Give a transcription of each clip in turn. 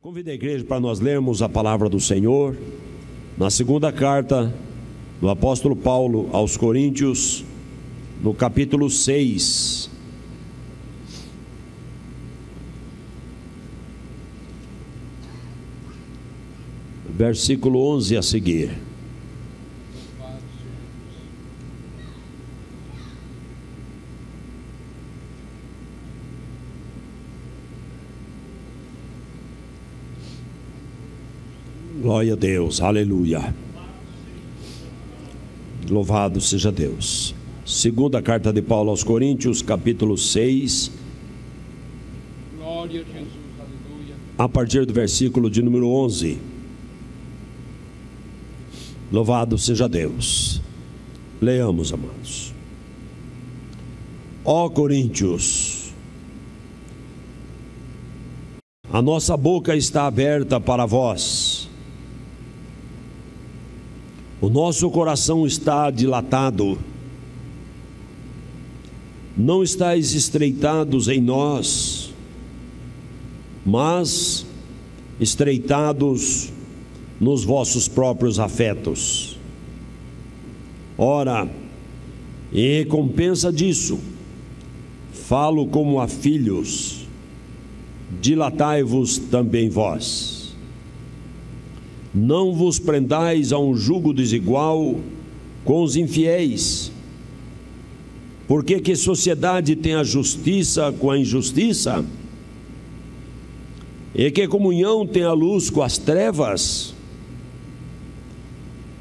Convido a igreja para nós lermos a palavra do Senhor na segunda carta do apóstolo Paulo aos Coríntios, no capítulo 6. Versículo 11 a seguir. Glória a Deus, aleluia. Louvado seja Deus. Segunda carta de Paulo aos Coríntios, capítulo 6. Glória a Jesus, aleluia. A partir do versículo de número 11. Louvado seja Deus. Leamos, amados. Ó Coríntios, a nossa boca está aberta para vós. O nosso coração está dilatado. Não estáis estreitados em nós, mas estreitados nos vossos próprios afetos. Ora, em recompensa disso, falo como a filhos, dilatai-vos também vós. Não vos prendais a um jugo desigual com os infiéis, porque que sociedade tem a justiça com a injustiça? E que comunhão tem a luz com as trevas?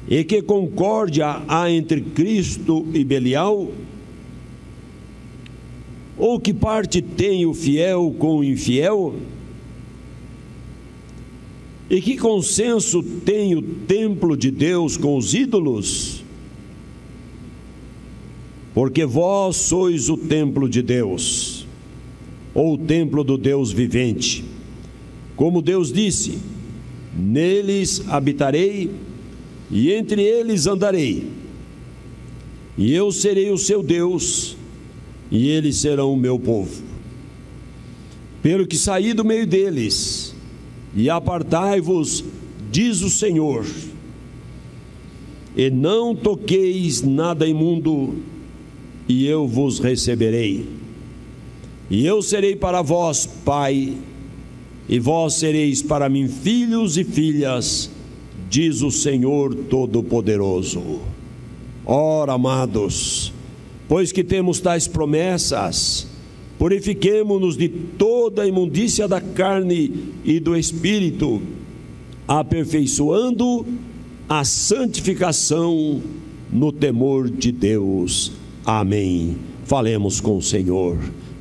E que concórdia há entre Cristo e Belial? Ou que parte tem o fiel com o infiel? E que consenso tem o templo de Deus com os ídolos? Porque vós sois o templo de Deus, ou o templo do Deus vivente. Como Deus disse: neles habitarei, e entre eles andarei, e eu serei o seu Deus, e eles serão o meu povo. Pelo que saí do meio deles, e apartai-vos, diz o Senhor, e não toqueis nada imundo, e eu vos receberei. E eu serei para vós pai, e vós sereis para mim filhos e filhas, diz o Senhor Todo-Poderoso. Ora, amados, pois que temos tais promessas, purifiquemo-nos de toda a imundícia da carne e do espírito, aperfeiçoando a santificação no temor de Deus. Amém. Falemos com o Senhor.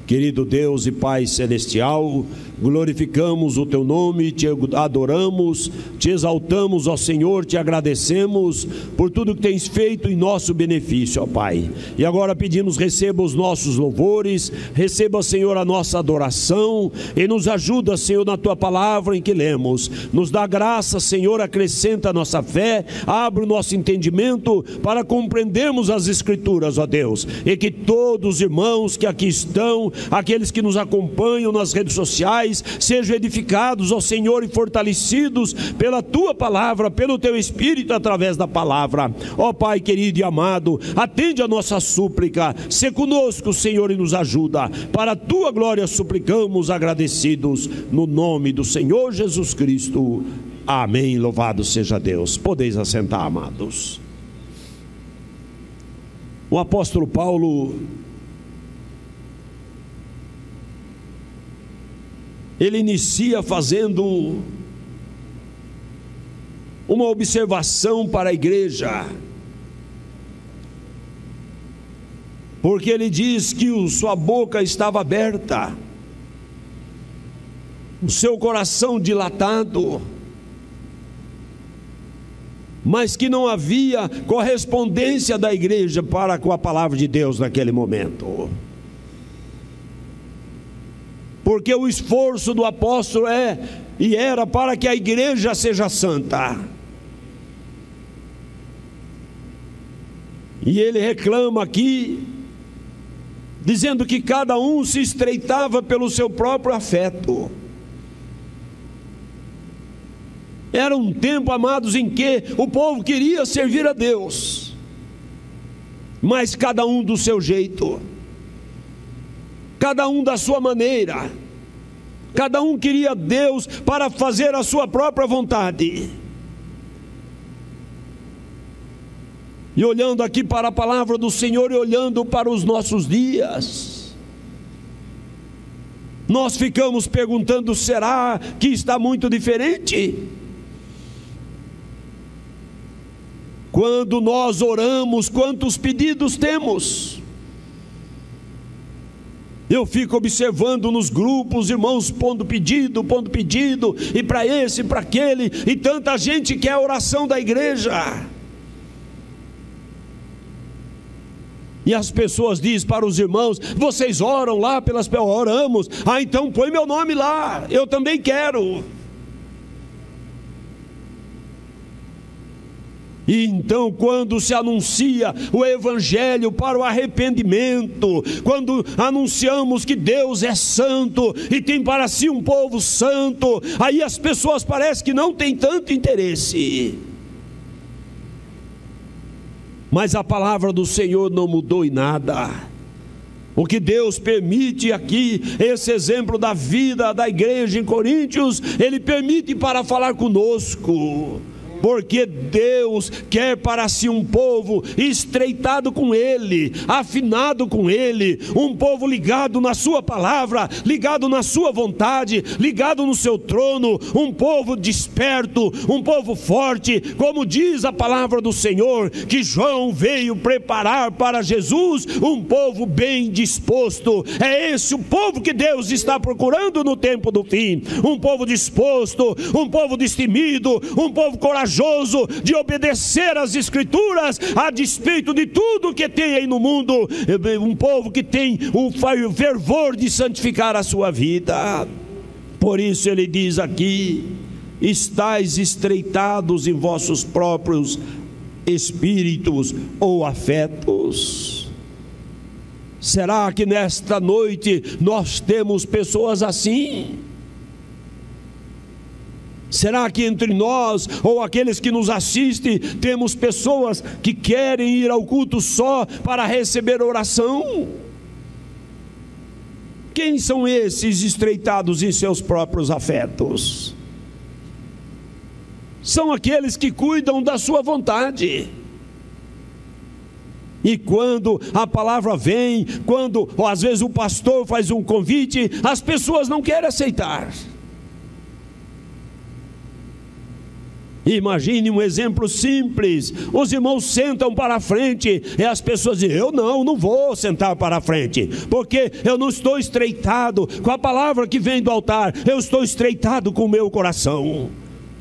Querido Deus e Pai Celestial, glorificamos o Teu nome, Te adoramos, Te exaltamos, ó Senhor, Te agradecemos por tudo que Tens feito em nosso benefício, ó Pai. E agora pedimos, receba os nossos louvores, receba, Senhor, a nossa adoração, e nos ajuda, Senhor, na Tua palavra em que lemos. Nos dá graça, Senhor, acrescenta a nossa fé, abre o nosso entendimento para compreendermos as Escrituras, ó Deus, e que todos os irmãos que aqui estão, aqueles que nos acompanham nas redes sociais, sejam edificados, ó Senhor, e fortalecidos pela Tua palavra, pelo Teu Espírito através da palavra. Ó Pai querido e amado, atende a nossa súplica, se conosco, Senhor, e nos ajuda. Para a Tua glória suplicamos, agradecidos, no nome do Senhor Jesus Cristo. Amém. Louvado seja Deus. Podeis assentar, amados. O apóstolo Paulo, ele inicia fazendo uma observação para a igreja, porque ele diz que sua boca estava aberta, o seu coração dilatado, mas que não havia correspondência da igreja para com a palavra de Deus naquele momento. Porque o esforço do apóstolo era para que a igreja seja santa. E ele reclama aqui dizendo que cada um se estreitava pelo seu próprio afeto. Era um tempo, amados, em que o povo queria servir a Deus, mas cada um do seu jeito, cada um da sua maneira, cada um queria Deus para fazer a sua própria vontade. E olhando aqui para a palavra do Senhor e olhando para os nossos dias, nós ficamos perguntando: será que está muito diferente? Quando nós oramos, quantos pedidos temos? Eu fico observando nos grupos, irmãos pondo pedido, e para esse, para aquele, e tanta gente quer a oração da igreja. E as pessoas dizem para os irmãos: vocês oram lá pelas pessoas? Oramos. Ah, então põe meu nome lá, eu também quero. E então, quando se anuncia o Evangelho para o arrependimento, quando anunciamos que Deus é santo e tem para si um povo santo, aí as pessoas parecem que não têm tanto interesse. Mas a palavra do Senhor não mudou em nada. O que Deus permite aqui, esse exemplo da vida da igreja em Coríntios, Ele permite para falar conosco. Porque Deus quer para si um povo estreitado com Ele, afinado com Ele, um povo ligado na sua palavra, ligado na sua vontade, ligado no seu trono, um povo desperto, um povo forte, como diz a palavra do Senhor, que João veio preparar para Jesus, um povo bem disposto. É esse o povo que Deus está procurando no tempo do fim, um povo disposto, um povo destemido, um povo corajoso, de obedecer às Escrituras, a despeito de tudo que tem aí no mundo, um povo que tem o fervor de santificar a sua vida. Por isso ele diz aqui: estais estreitados em vossos próprios espíritos ou afetos. Será que nesta noite nós temos pessoas assim? Será que entre nós, ou aqueles que nos assistem, temos pessoas que querem ir ao culto só para receber oração? Quem são esses estreitados em seus próprios afetos? São aqueles que cuidam da sua vontade. E quando a palavra vem, quando ou às vezes o pastor faz um convite, as pessoas não querem aceitar. Imagine um exemplo simples: os irmãos sentam para a frente e as pessoas dizem: eu não vou sentar para a frente, porque eu não estou estreitado com a palavra que vem do altar, eu estou estreitado com o meu coração.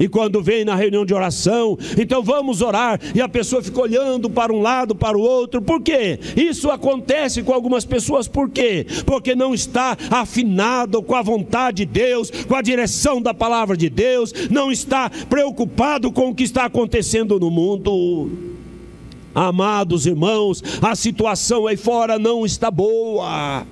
E quando vem na reunião de oração, então vamos orar, e a pessoa fica olhando para um lado, para o outro. Por quê? Isso acontece com algumas pessoas. Por quê? Porque não está afinado com a vontade de Deus, com a direção da palavra de Deus, não está preocupado com o que está acontecendo no mundo. Amados irmãos, a situação aí fora não está boa.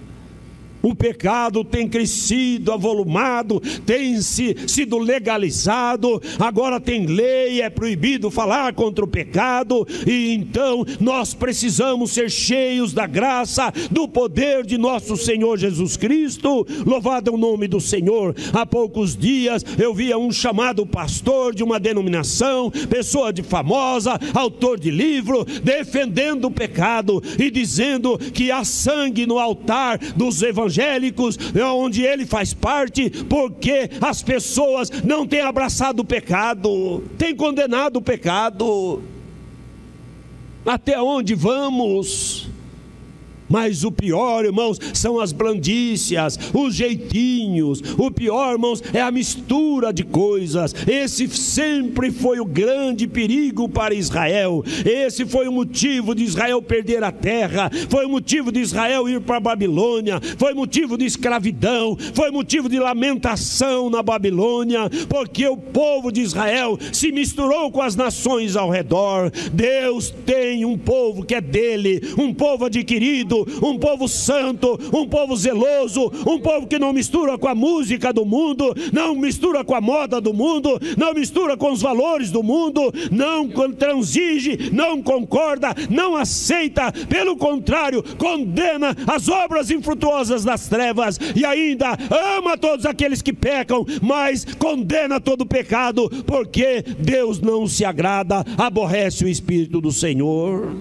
O pecado tem crescido, avolumado, tem sido legalizado, agora tem lei, é proibido falar contra o pecado, e então nós precisamos ser cheios da graça, do poder de nosso Senhor Jesus Cristo. Louvado é o nome do Senhor. Há poucos dias eu via um chamado pastor de uma denominação, pessoa de famosa, autor de livro, defendendo o pecado e dizendo que há sangue no altar dos evangélicos, onde ele faz parte, porque as pessoas não têm abraçado o pecado, têm condenado o pecado. Até onde vamos? Mas o pior, irmãos, são as blandícias, os jeitinhos. O pior, irmãos, é a mistura de coisas. Esse sempre foi o grande perigo para Israel. Esse foi o motivo de Israel perder a terra, foi o motivo de Israel ir para a Babilônia, foi motivo de escravidão, foi motivo de lamentação na Babilônia, porque o povo de Israel se misturou com as nações ao redor. Deus tem um povo que é dele, um povo adquirido, santo, um povo zeloso, um povo que não mistura com a música do mundo, não mistura com a moda do mundo, não mistura com os valores do mundo, não transige, não concorda, não aceita, pelo contrário, condena as obras infrutuosas das trevas e ainda ama todos aqueles que pecam, mas condena todo pecado, porque Deus não se agrada, aborrece o Espírito do Senhor.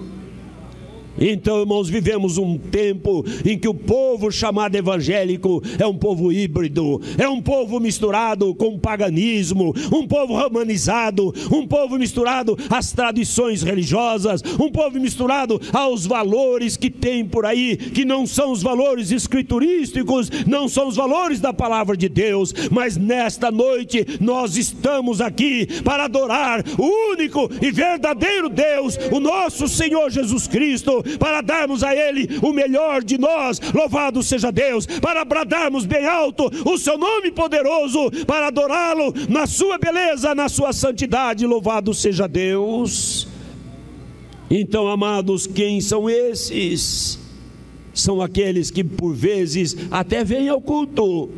Então, irmãos, vivemos um tempo em que o povo chamado evangélico é um povo híbrido, é um povo misturado com o paganismo, um povo romanizado, um povo misturado às tradições religiosas, um povo misturado aos valores que tem por aí, que não são os valores escriturísticos, não são os valores da palavra de Deus. Mas nesta noite nós estamos aqui para adorar o único e verdadeiro Deus, o nosso Senhor Jesus Cristo, para darmos a Ele o melhor de nós, louvado seja Deus, para bradarmos bem alto o seu nome poderoso, para adorá-lo na sua beleza, na sua santidade, louvado seja Deus. Então, amados, quem são esses? São aqueles que por vezes até vêm ao culto,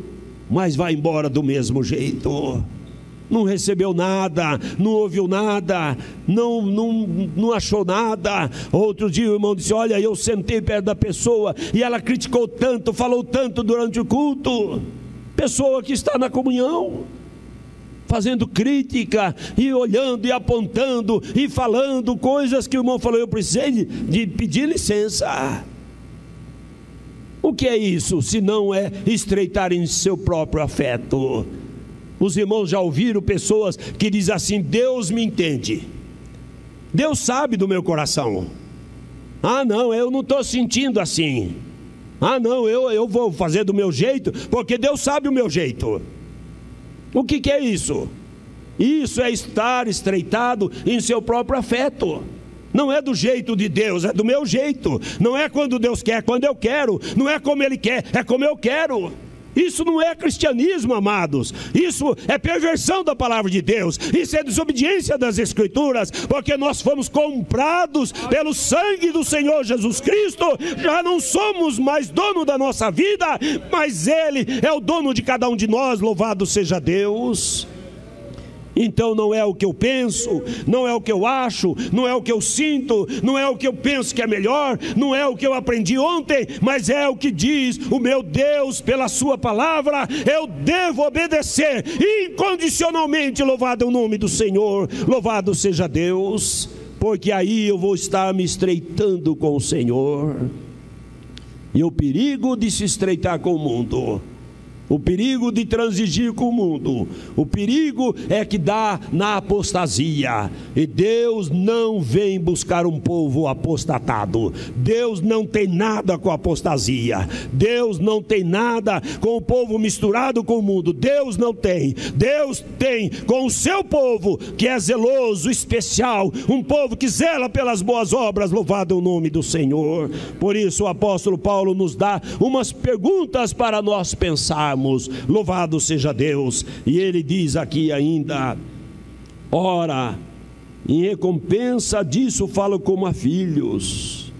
mas vai embora do mesmo jeito. Não recebeu nada, não ouviu nada, não achou nada. Outro dia o irmão disse: olha, eu sentei perto da pessoa e ela criticou tanto, falou tanto durante o culto. Pessoa que está na comunhão, fazendo crítica e olhando e apontando e falando coisas que o irmão falou: eu precisei de pedir licença. O que é isso, se não é estreitar em seu próprio afeto? Os irmãos já ouviram pessoas que dizem assim: Deus me entende, Deus sabe do meu coração. Ah não, eu não estou sentindo assim. Ah não, eu vou fazer do meu jeito, porque Deus sabe o meu jeito. O que é isso? Isso é estar estreitado em seu próprio afeto. Não é do jeito de Deus, é do meu jeito. Não é quando Deus quer, é quando eu quero. Não é como Ele quer, é como eu quero. Isso não é cristianismo, amados. Isso é perversão da palavra de Deus. Isso é desobediência das Escrituras, porque nós fomos comprados pelo sangue do Senhor Jesus Cristo. Já não somos mais dono da nossa vida, mas Ele é o dono de cada um de nós, louvado seja Deus. Então não é o que eu penso, não é o que eu acho, não é o que eu sinto, não é o que eu penso que é melhor, não é o que eu aprendi ontem, mas é o que diz o meu Deus pela sua palavra. Eu devo obedecer incondicionalmente, louvado é o nome do Senhor, louvado seja Deus, porque aí eu vou estar me estreitando com o Senhor. E o perigo de se estreitar com o mundo, o perigo de transigir com o mundo, o perigo é que dá na apostasia. E Deus não vem buscar um povo apostatado. Deus não tem nada com a apostasia. Deus não tem nada com o povo misturado com o mundo. Deus não tem. Deus tem com o seu povo, que é zeloso, especial, um povo que zela pelas boas obras, louvado é o nome do Senhor. Por isso o apóstolo Paulo nos dá umas perguntas para nós pensarmos. Louvado seja Deus. E ele diz aqui ainda: ora, em recompensa disso falo como a filhos,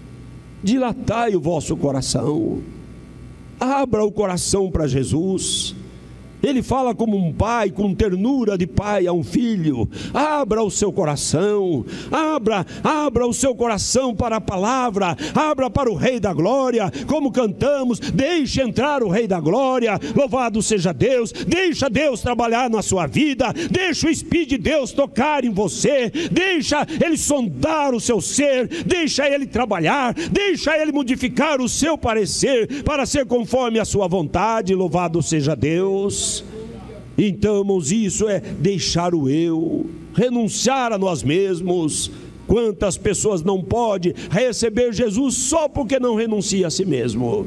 dilatai o vosso coração, abra o coração para Jesus. Ele fala como um pai, com ternura de pai a um filho. Abra o seu coração, abra o seu coração para a palavra, abra para o Rei da Glória, como cantamos, deixe entrar o Rei da Glória, louvado seja Deus. Deixa Deus trabalhar na sua vida, deixa o Espírito de Deus tocar em você, deixa Ele sondar o seu ser, deixa Ele trabalhar, deixa Ele modificar o seu parecer, para ser conforme a sua vontade, louvado seja Deus. Então, irmãos, isso é deixar o eu, renunciar a nós mesmos. Quantas pessoas não podem receber Jesus só porque não renuncia a si mesmo?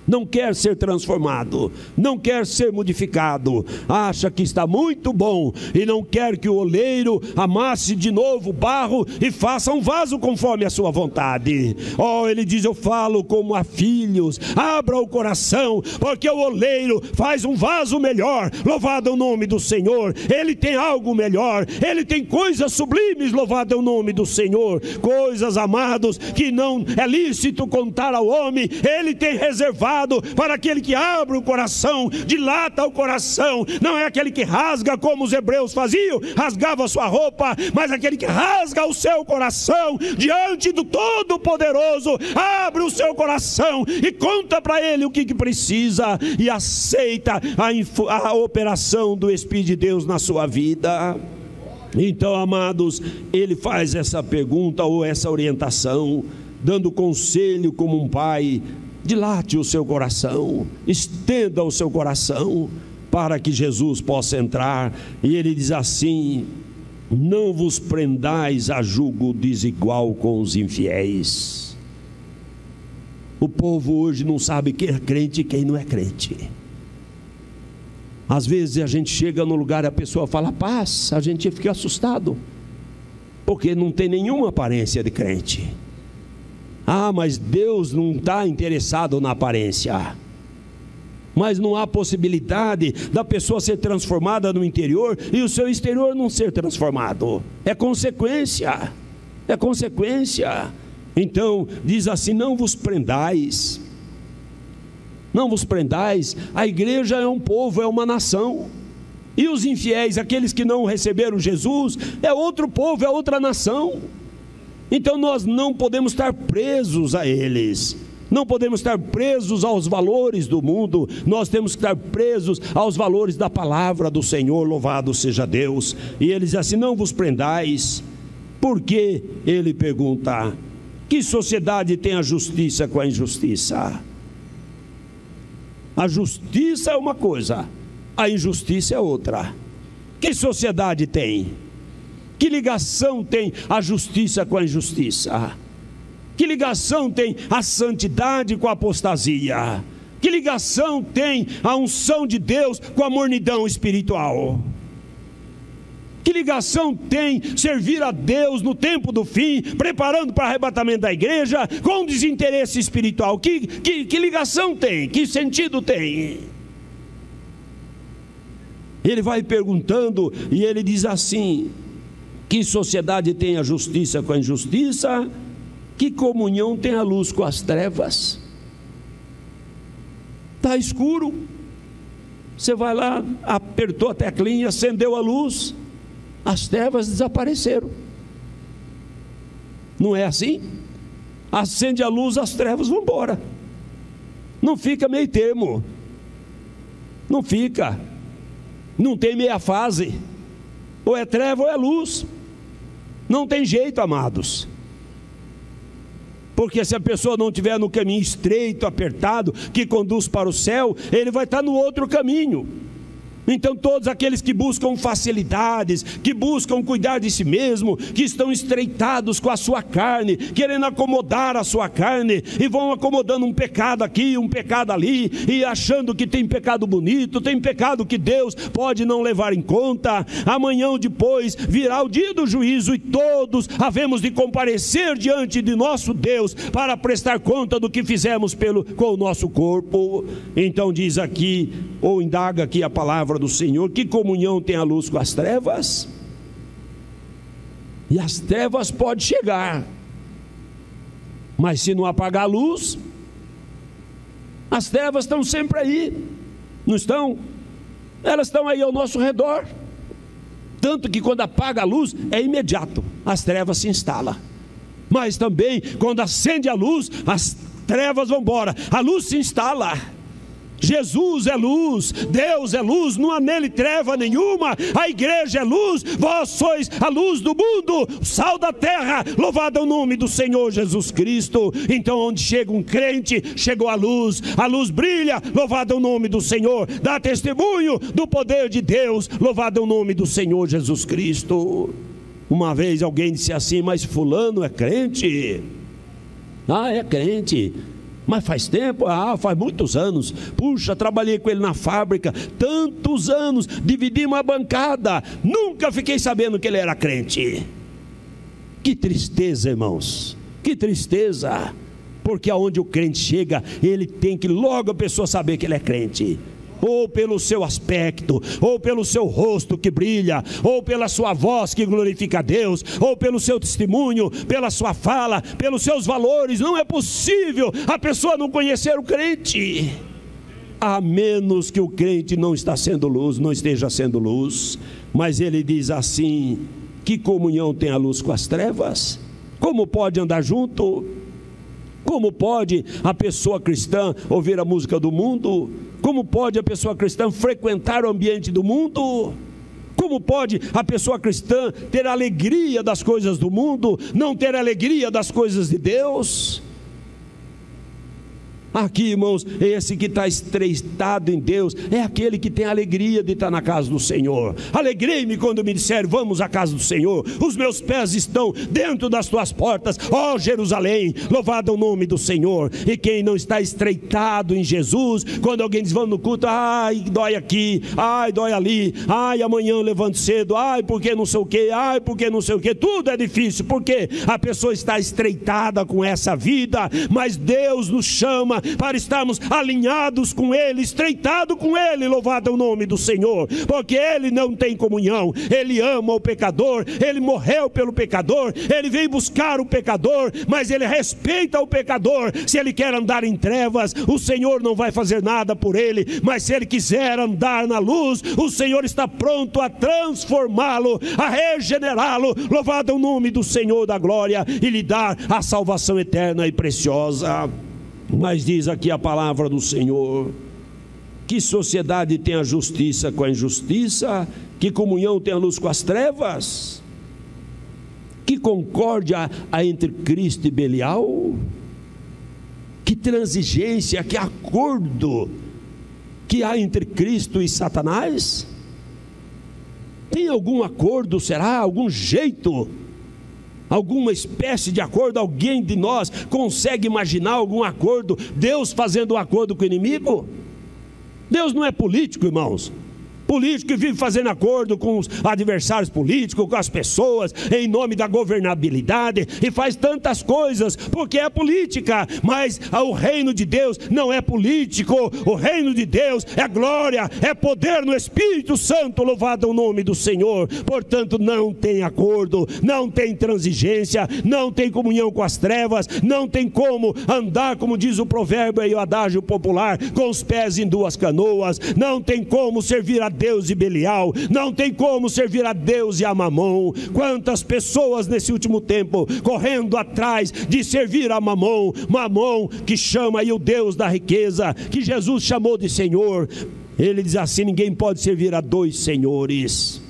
não quer ser transformado, não quer ser modificado, acha que está muito bom e não quer que o oleiro amasse de novo o barro e faça um vaso conforme a sua vontade. Oh, ele diz: eu falo como a filhos, abra o coração, porque o oleiro faz um vaso melhor. Louvado é o nome do Senhor. Ele tem algo melhor, ele tem coisas sublimes. Louvado é o nome do Senhor. Coisas, amados, que não é lícito contar ao homem, ele tem reservado para aquele que abre o coração, dilata o coração. Não é aquele que rasga como os hebreus faziam, rasgava a sua roupa, mas aquele que rasga o seu coração diante do Todo-Poderoso, abre o seu coração e conta para ele o que precisa e aceita a operação do Espírito de Deus na sua vida. Então, amados, ele faz essa pergunta ou essa orientação, dando conselho como um pai. Dilate o seu coração, estenda o seu coração, para que Jesus possa entrar. E ele diz assim: não vos prendais a julgo desigual com os infiéis. O povo hoje não sabe quem é crente e quem não é crente. Às vezes a gente chega no lugar e a pessoa fala paz, a gente fica assustado, porque não tem nenhuma aparência de crente. Ah, mas Deus não está interessado na aparência. Mas não há possibilidade da pessoa ser transformada no interior e o seu exterior não ser transformado. É consequência. É consequência. Então, diz assim: não vos prendais. Não vos prendais. A igreja é um povo, é uma nação. E os infiéis, aqueles que não receberam Jesus, é outro povo, é outra nação. Então nós não podemos estar presos a eles, não podemos estar presos aos valores do mundo, nós temos que estar presos aos valores da palavra do Senhor. Louvado seja Deus. E ele diz assim: não vos prendais. Porque ele pergunta: que sociedade tem a justiça com a injustiça? A justiça é uma coisa, a injustiça é outra. Que sociedade tem? Que ligação tem a justiça com a injustiça? Que ligação tem a santidade com a apostasia? Que ligação tem a unção de Deus com a mornidão espiritual? Que ligação tem servir a Deus no tempo do fim, preparando para o arrebatamento da igreja, com desinteresse espiritual? Que ligação tem? Que sentido tem? Ele vai perguntando e ele diz assim: que sociedade tem a justiça com a injustiça? Que comunhão tem a luz com as trevas? Está escuro, você vai lá, apertou a teclinha, acendeu a luz, as trevas desapareceram. Não é assim? Acende a luz, as trevas vão embora. Não fica meio termo, não fica, não tem meia fase, ou é treva ou é luz. Não tem jeito, amados. Porque se a pessoa não estiver no caminho estreito, apertado, que conduz para o céu, ele vai estar no outro caminho. Então todos aqueles que buscam facilidades, que buscam cuidar de si mesmo, que estão estreitados com a sua carne, querendo acomodar a sua carne, e vão acomodando um pecado aqui, um pecado ali, e achando que tem pecado bonito, tem pecado que Deus pode não levar em conta. Amanhã ou depois virá o dia do juízo, e todos havemos de comparecer diante de nosso Deus para prestar conta do que fizemos com o nosso corpo. Então diz aqui, ou indaga aqui a palavra do Senhor: que comunhão tem a luz com as trevas? E as trevas podem chegar, mas se não apagar a luz, as trevas estão sempre aí, não estão? Elas estão aí ao nosso redor. Tanto que quando apaga a luz é imediato, as trevas se instalam. Mas também quando acende a luz, as trevas vão embora, a luz se instala. Jesus é luz, Deus é luz, não há nele treva nenhuma. A igreja é luz, vós sois a luz do mundo, o sal da terra. Louvado é o nome do Senhor Jesus Cristo. Então onde chega um crente, chegou a luz brilha. Louvado é o nome do Senhor, dá testemunho do poder de Deus. Louvado é o nome do Senhor Jesus Cristo. Uma vez alguém disse assim: mas fulano é crente? Ah, é crente. Mas faz tempo? Faz muitos anos. Puxa, trabalhei com ele na fábrica tantos anos, dividi uma bancada, nunca fiquei sabendo que ele era crente. Que tristeza, irmãos, que tristeza. Porque aonde o crente chega, ele tem que logo a pessoa saber que ele é crente, ou pelo seu aspecto, ou pelo seu rosto que brilha, ou pela sua voz que glorifica a Deus, ou pelo seu testemunho, pela sua fala, pelos seus valores. Não é possível a pessoa não conhecer o crente, a menos que o crente não esteja sendo luz. Mas ele diz assim: que comunhão tem a luz com as trevas? Como pode andar junto? Como pode a pessoa cristã ouvir a música do mundo? Como pode a pessoa cristã frequentar o ambiente do mundo? Como pode a pessoa cristã ter alegria das coisas do mundo, não ter alegria das coisas de Deus? Aqui, irmãos, esse que está estreitado em Deus é aquele que tem alegria de estar na casa do Senhor. Alegrei-me quando me disseram: vamos à casa do Senhor. Os meus pés estão dentro das tuas portas, ó Jerusalém, louvado é o nome do Senhor. E quem não está estreitado em Jesus, quando alguém diz vamos no culto, ai, dói aqui, ai, dói ali, ai, amanhã eu levanto cedo, ai, porque não sei o que, ai, porque não sei o que, tudo é difícil, porque a pessoa está estreitada com essa vida. Mas Deus nos chama para estarmos alinhados com Ele, estreitado com Ele, louvado é o nome do Senhor, porque Ele não tem comunhão, Ele ama o pecador, Ele morreu pelo pecador, Ele veio buscar o pecador, mas Ele respeita o pecador. Se ele quer andar em trevas, o Senhor não vai fazer nada por ele, mas se ele quiser andar na luz, o Senhor está pronto a transformá-lo, a regenerá-lo, louvado é o nome do Senhor da glória, e lhe dar a salvação eterna e preciosa. Mas diz aqui a palavra do Senhor: que sociedade tem a justiça com a injustiça? Que comunhão tem a luz com as trevas? Que concórdia há entre Cristo e Belial? Que transigência, que acordo que há entre Cristo e Satanás? Tem algum acordo, será? Algum jeito? Alguma espécie de acordo? Alguém de nós consegue imaginar algum acordo? Deus fazendo um acordo com o inimigo? Deus não é político, irmãos. Político que vive fazendo acordo com os adversários políticos, com as pessoas, em nome da governabilidade, e faz tantas coisas, porque é política. Mas o reino de Deus não é político. O reino de Deus é glória, é poder no Espírito Santo, louvado é o nome do Senhor. Portanto, não tem acordo, não tem transigência, não tem comunhão com as trevas, não tem como andar, como diz o provérbio e o adágio popular, com os pés em duas canoas. Não tem como servir a Deus e Belial, não tem como servir a Deus e a Mamon. Quantas pessoas nesse último tempo correndo atrás de servir a Mamon, Mamon que chama aí o Deus da riqueza, que Jesus chamou de Senhor. Ele diz assim: ninguém pode servir a dois senhores,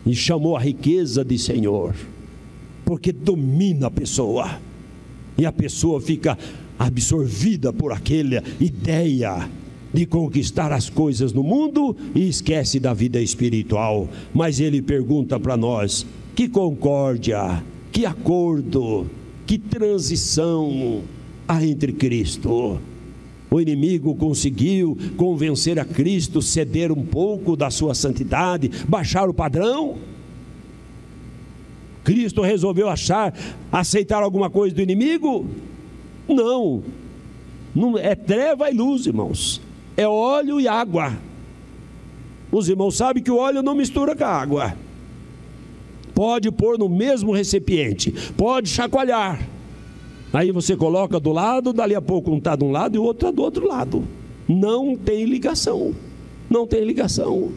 e chamou a riqueza de Senhor, porque domina a pessoa, e a pessoa fica absorvida por aquela ideia de conquistar as coisas no mundo e esquece da vida espiritual. Mas ele pergunta para nós: que concórdia, que acordo, que transição há entre Cristo? O inimigo conseguiu convencer a Cristo, ceder um pouco da sua santidade, baixar o padrão? Cristo resolveu aceitar alguma coisa do inimigo? Não, não é treva e luz, irmãos. É óleo e água. Os irmãos sabem que o óleo não mistura com a água. Pode pôr no mesmo recipiente, pode chacoalhar. Aí você coloca do lado, dali a pouco um está de um lado e o outro está do outro lado. Não tem ligação. Não tem ligação.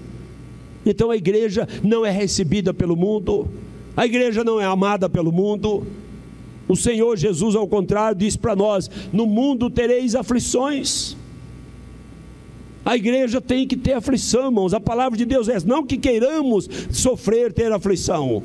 Então a igreja não é recebida pelo mundo. A igreja não é amada pelo mundo. O Senhor Jesus, ao contrário, diz para nós: no mundo tereis aflições. A igreja tem que ter aflição, irmãos. A palavra de Deus é: não que queiramos sofrer, ter aflição,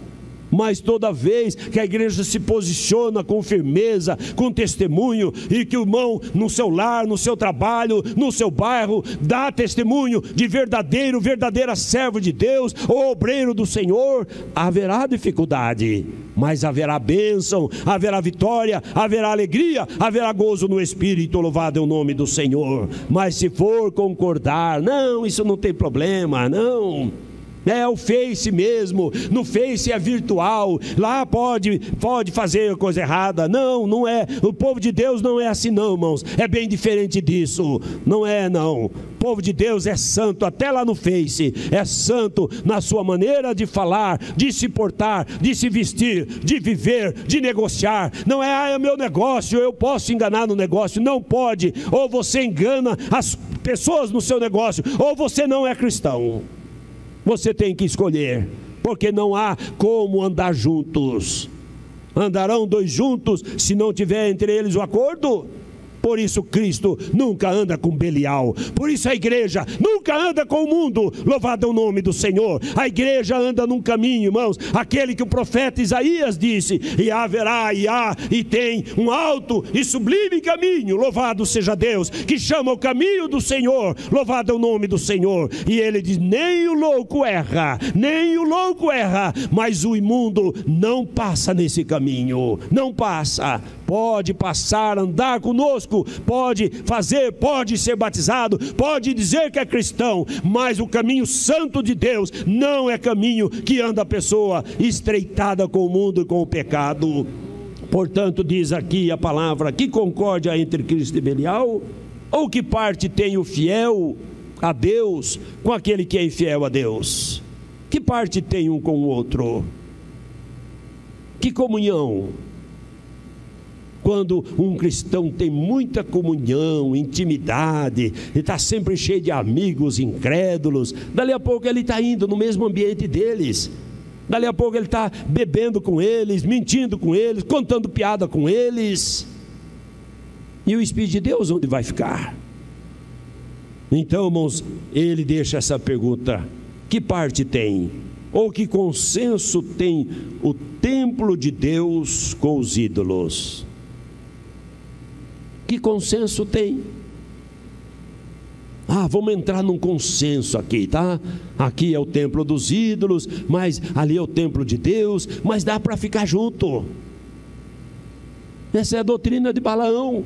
mas toda vez que a igreja se posiciona com firmeza, com testemunho, e que o irmão no seu lar, no seu trabalho, no seu bairro, dá testemunho de verdadeira servo de Deus, ou obreiro do Senhor, haverá dificuldade, mas haverá bênção, haverá vitória, haverá alegria, haverá gozo no Espírito, louvado é o nome do Senhor. Mas se for concordar, não, isso não tem problema, não, é o Face mesmo, no Face é virtual, lá pode fazer coisa errada. Não, não é, o povo de Deus não é assim não, irmãos, é bem diferente disso, não é não. O povo de Deus é santo, até lá no Face, é santo na sua maneira de falar, de se portar, de se vestir, de viver, de negociar. Não é, é meu negócio, eu posso enganar no negócio, não pode. Ou você engana as pessoas no seu negócio, ou você não é cristão. Você tem que escolher, porque não há como andar juntos. Andarão dois juntos se não tiver entre eles o acordo? Por isso Cristo nunca anda com Belial. Por isso a igreja nunca anda com o mundo. Louvado é o nome do Senhor. A igreja anda num caminho, irmãos, aquele que o profeta Isaías disse: e haverá, e há, e tem um alto e sublime caminho. Louvado seja Deus, que chama o caminho do Senhor. Louvado é o nome do Senhor. E ele diz: nem o louco erra, nem o louco erra, mas o imundo não passa nesse caminho. Não passa. Pode passar, andar conosco, pode fazer, pode ser batizado, pode dizer que é cristão, mas o caminho santo de Deus não é caminho que anda a pessoa estreitada com o mundo e com o pecado. Portanto, diz aqui a palavra: que concórdia entre Cristo e Belial? Ou que parte tem o fiel a Deus com aquele que é infiel a Deus? Que parte tem um com o outro? Que comunhão? Quando um cristão tem muita comunhão, intimidade, ele está sempre cheio de amigos incrédulos, dali a pouco ele está indo no mesmo ambiente deles, dali a pouco ele está bebendo com eles, mentindo com eles, contando piada com eles. E o Espírito de Deus onde vai ficar? Então, irmãos, ele deixa essa pergunta: que parte tem? Ou que consenso tem o templo de Deus com os ídolos? Que consenso tem? Vamos entrar num consenso aqui, tá? Aqui é o templo dos ídolos, mas ali é o templo de Deus, mas dá para ficar junto. Essa é a doutrina de Balaão.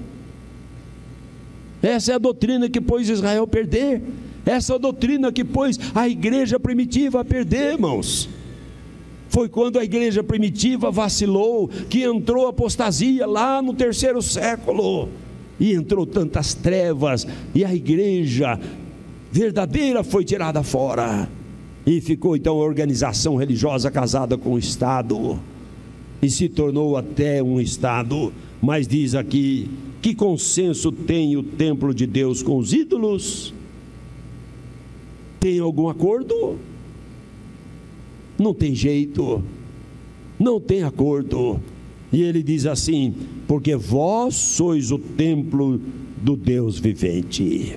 Essa é a doutrina que pôs Israel a perder. Essa é a doutrina que pôs a igreja primitiva a perder, irmãos. Foi quando a igreja primitiva vacilou que entrou a apostasia lá no 3º século. E entrou tantas trevas, e a igreja verdadeira foi tirada fora. E ficou então a organização religiosa casada com o Estado. E se tornou até um Estado. Mas diz aqui: que consenso tem o templo de Deus com os ídolos? Tem algum acordo? Não tem jeito, não tem acordo. E ele diz assim: porque vós sois o templo do Deus vivente.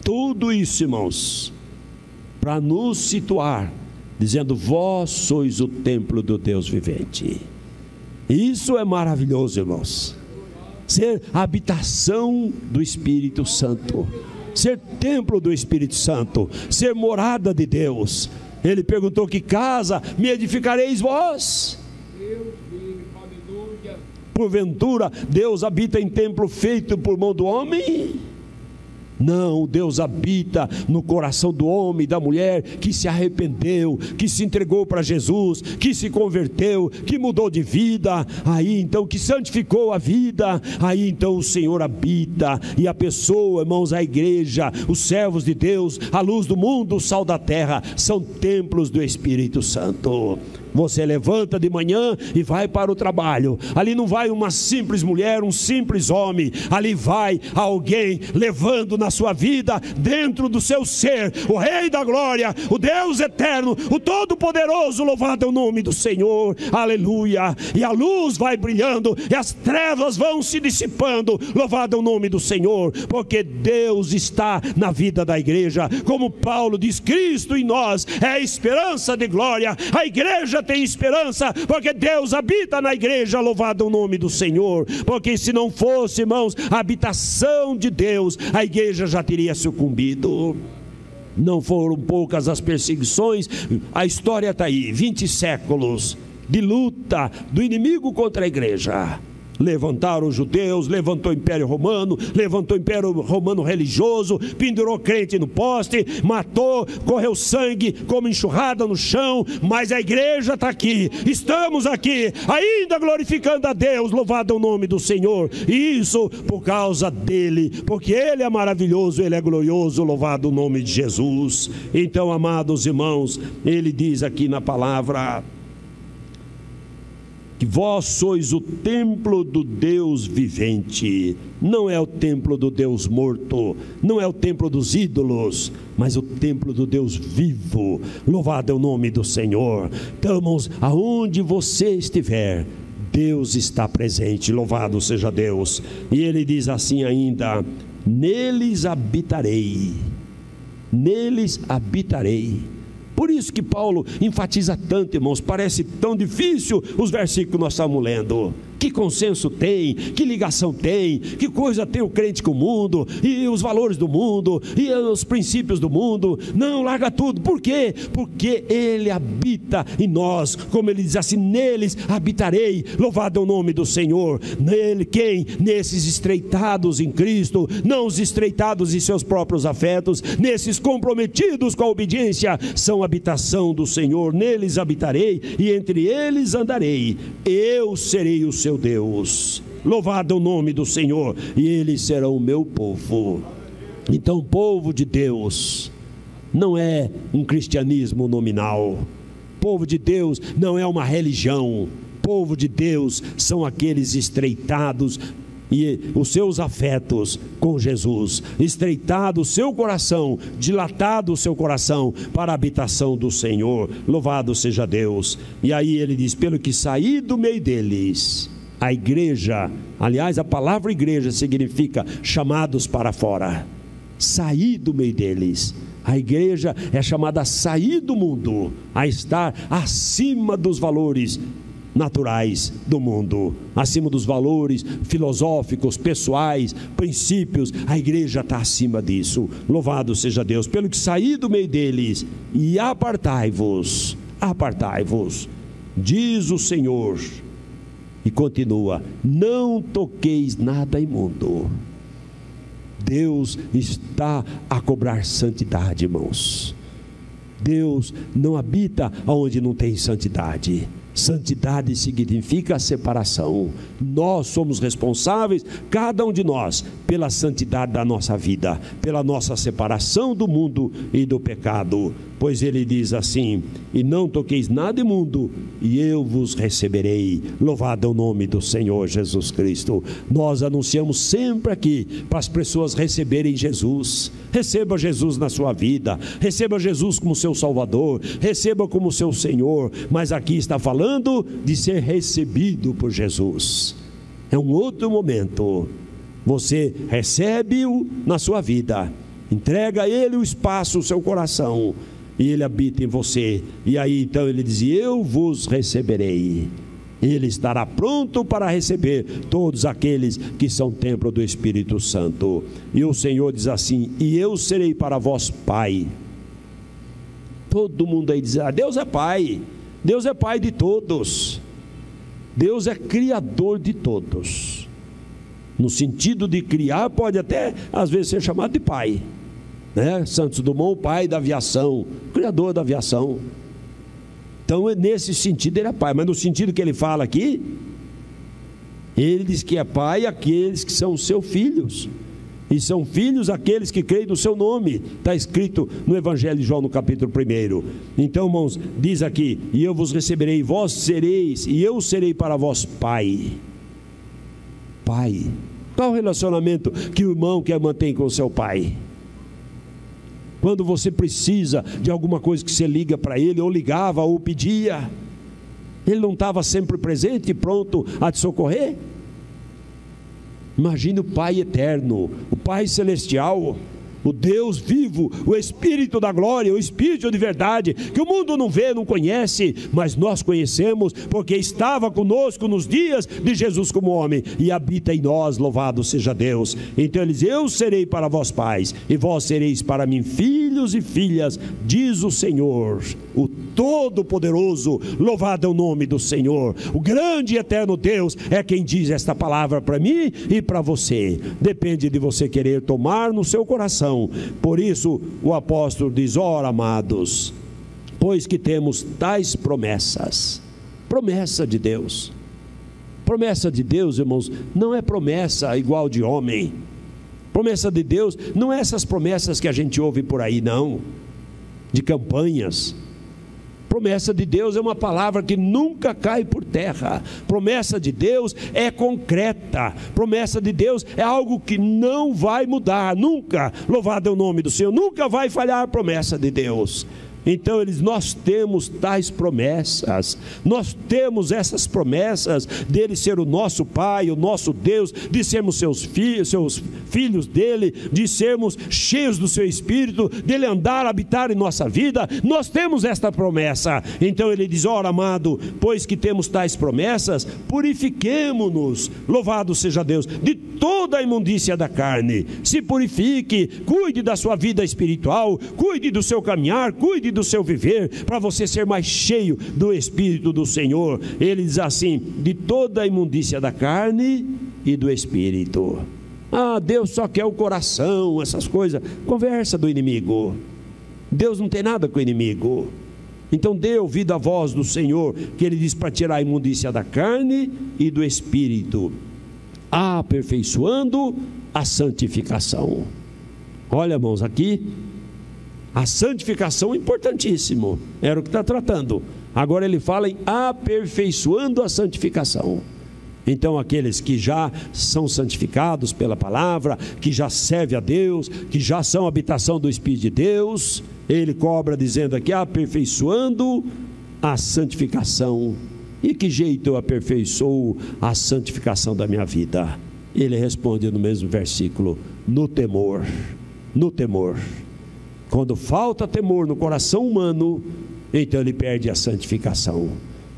Tudo isso, irmãos, para nos situar, dizendo: vós sois o templo do Deus vivente. Isso é maravilhoso, irmãos. Ser habitação do Espírito Santo, ser templo do Espírito Santo, ser morada de Deus. Ele perguntou: que casa me edificareis vós? Porventura Deus habita em templo feito por mão do homem? Não, Deus habita no coração do homem e da mulher que se arrependeu, que se entregou para Jesus, que se converteu, que mudou de vida, aí então que santificou a vida, aí então o Senhor habita. E a pessoa, irmãos, a igreja, os servos de Deus, a luz do mundo, o sal da terra, são templos do Espírito Santo. Você levanta de manhã e vai para o trabalho. Ali não vai uma simples mulher, um simples homem. Ali vai alguém levando na sua vida, dentro do seu ser, o Rei da Glória, o Deus eterno, o Todo-Poderoso. Louvado é o nome do Senhor. Aleluia. E a luz vai brilhando e as trevas vão se dissipando. Louvado é o nome do Senhor, porque Deus está na vida da igreja. Como Paulo diz: Cristo em nós é a esperança de glória. A igreja tem esperança, porque Deus habita na igreja, louvado o nome do Senhor. Porque se não fosse, irmãos, a habitação de Deus, a igreja já teria sucumbido. Não foram poucas as perseguições, a história está aí, 20 séculos de luta do inimigo contra a igreja. Levantaram os judeus, levantou o Império Romano, levantou o Império Romano religioso, pendurou crente no poste, matou, correu sangue como enxurrada no chão, mas a igreja está aqui, estamos aqui, ainda glorificando a Deus, louvado é o nome do Senhor, e isso por causa dele, porque ele é maravilhoso, ele é glorioso, louvado o nome de Jesus. Então, amados irmãos, ele diz aqui na palavra, que vós sois o templo do Deus vivente, não é o templo do Deus morto, não é o templo dos ídolos, mas o templo do Deus vivo, louvado é o nome do Senhor. Então, irmãos, aonde você estiver, Deus está presente, louvado seja Deus. E ele diz assim ainda, neles habitarei, neles habitarei. Por isso que Paulo enfatiza tanto, irmãos, parece tão difícil os versículos que nós estamos lendo. Que consenso tem, que ligação tem, que coisa tem o crente com o mundo, e os valores do mundo, e os princípios do mundo. Não, larga tudo. Por quê? Porque ele habita em nós, como ele diz assim, neles habitarei, louvado é o nome do Senhor. Nele, quem? Nesses estreitados em Cristo, não os estreitados em seus próprios afetos, nesses comprometidos com a obediência, são habitação do Senhor. Neles habitarei, e entre eles andarei, eu serei o seu Deus, louvado é o nome do Senhor, e eles serão o meu povo. Então, o povo de Deus não é um cristianismo nominal, povo de Deus não é uma religião, povo de Deus são aqueles estreitados e os seus afetos com Jesus, estreitado o seu coração, dilatado o seu coração para a habitação do Senhor, louvado seja Deus. E aí ele diz, pelo que saí do meio deles, a igreja, aliás, a palavra igreja significa chamados para fora, sair do meio deles. A igreja é chamada a sair do mundo, a estar acima dos valores naturais do mundo, acima dos valores filosóficos, pessoais, princípios. A igreja está acima disso, louvado seja Deus. Pelo que saí do meio deles, e apartai-vos, diz o Senhor. E continua, não toqueis nada imundo. Deus está a cobrar santidade, irmãos. Deus não habita onde não tem santidade. Santidade significa separação. Nós somos responsáveis, cada um de nós, pela santidade da nossa vida, pela nossa separação do mundo e do pecado. Pois ele diz assim, e não toqueis nada imundo, e eu vos receberei. Louvado é o nome do Senhor Jesus Cristo. Nós anunciamos sempre aqui, para as pessoas receberem Jesus. Receba Jesus na sua vida, receba Jesus como seu Salvador, receba como seu Senhor. Mas aqui está falando de ser recebido por Jesus. É um outro momento. Você recebe-o na sua vida, entrega a ele o espaço, o seu coração, e ele habita em você. E aí então ele diz, eu vos receberei. Ele estará pronto para receber todos aqueles que são templo do Espírito Santo. E o Senhor diz assim, e eu serei para vós Pai. Todo mundo aí diz, Deus é Pai. Deus é Pai de todos. Deus é Criador de todos. No sentido de criar, pode até às vezes ser chamado de Pai, né? Santos Dumont, o pai da aviação, criador da aviação. Então, nesse sentido ele é Pai. Mas no sentido que ele fala aqui, ele diz que é Pai aqueles que são seus filhos, e são filhos aqueles que creem no seu nome. Está escrito no Evangelho de João, no capítulo 1. Então, irmãos, diz aqui, e eu vos receberei, vós sereis, e eu serei para vós Pai. Pai. Qual o relacionamento que o irmão quer manter com o seu pai? Quando você precisa de alguma coisa que você liga para ele, ou ligava, ou pedia, ele não estava sempre presente e pronto a te socorrer? Imagine o Pai eterno, o Pai celestial, o Deus vivo, o Espírito da glória, o Espírito de verdade, que o mundo não vê, não conhece, mas nós conhecemos, porque estava conosco nos dias de Jesus como homem, e habita em nós, louvado seja Deus. Então ele diz: eu serei para vós pais, e vós sereis para mim filhos e filhas, diz o Senhor, o Todo-Poderoso. Louvado é o nome do Senhor. O grande e eterno Deus é quem diz esta palavra para mim e para você. Depende de você querer tomar no seu coração. Por isso o apóstolo diz: ora, amados, pois que temos tais promessas. Promessa de Deus. Promessa de Deus, irmãos, não é promessa igual de homem. Promessa de Deus não é essas promessas que a gente ouve por aí, não, de campanhas. Promessa de Deus é uma palavra que nunca cai por terra. Promessa de Deus é concreta. Promessa de Deus é algo que não vai mudar, nunca. Louvado é o nome do Senhor. Nunca vai falhar a promessa de Deus. Então nós temos tais promessas, nós temos essas promessas dele ser o nosso Pai, o nosso Deus, de sermos seus filhos dele, de sermos cheios do seu Espírito, dele andar, habitar em nossa vida. Nós temos esta promessa. Então ele diz: ora, amado, pois que temos tais promessas, purifiquemo-nos, louvado seja Deus, de toda a imundícia da carne. Se purifique, cuide da sua vida espiritual, cuide do seu caminhar, cuide do seu viver, para você ser mais cheio do Espírito do Senhor. Ele diz assim: de toda a imundícia da carne e do Espírito. Deus só quer o coração, essas coisas, conversa do inimigo. Deus não tem nada com o inimigo. Então dê ouvido à voz do Senhor, que ele diz para tirar a imundícia da carne e do Espírito, aperfeiçoando a santificação. Olha, irmãos, aqui a santificação é importantíssimo, era o que está tratando. Agora ele fala em aperfeiçoando a santificação. Então aqueles que já são santificados pela palavra, que já servem a Deus, que já são habitação do Espírito de Deus, ele cobra dizendo aqui: aperfeiçoando a santificação. E que jeito eu aperfeiçoo a santificação da minha vida? Ele responde no mesmo versículo: no temor. No temor. Quando falta temor no coração humano, então ele perde a santificação.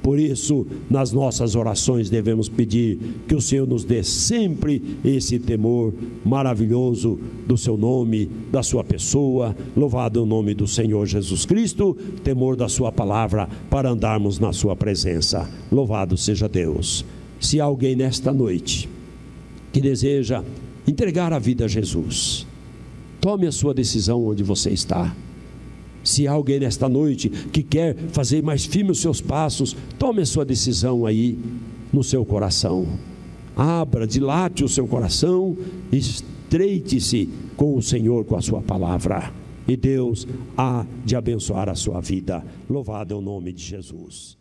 Por isso, nas nossas orações devemos pedir que o Senhor nos dê sempre esse temor maravilhoso do seu nome, da sua pessoa. Louvado é o nome do Senhor Jesus Cristo, temor da sua palavra, para andarmos na sua presença. Louvado seja Deus. Se há alguém nesta noite que deseja entregar a vida a Jesus, tome a sua decisão onde você está. Se há alguém nesta noite que quer fazer mais firmes os seus passos, tome a sua decisão aí no seu coração. Abra, dilate o seu coração, estreite-se com o Senhor, com a sua palavra, e Deus há de abençoar a sua vida. Louvado é o nome de Jesus.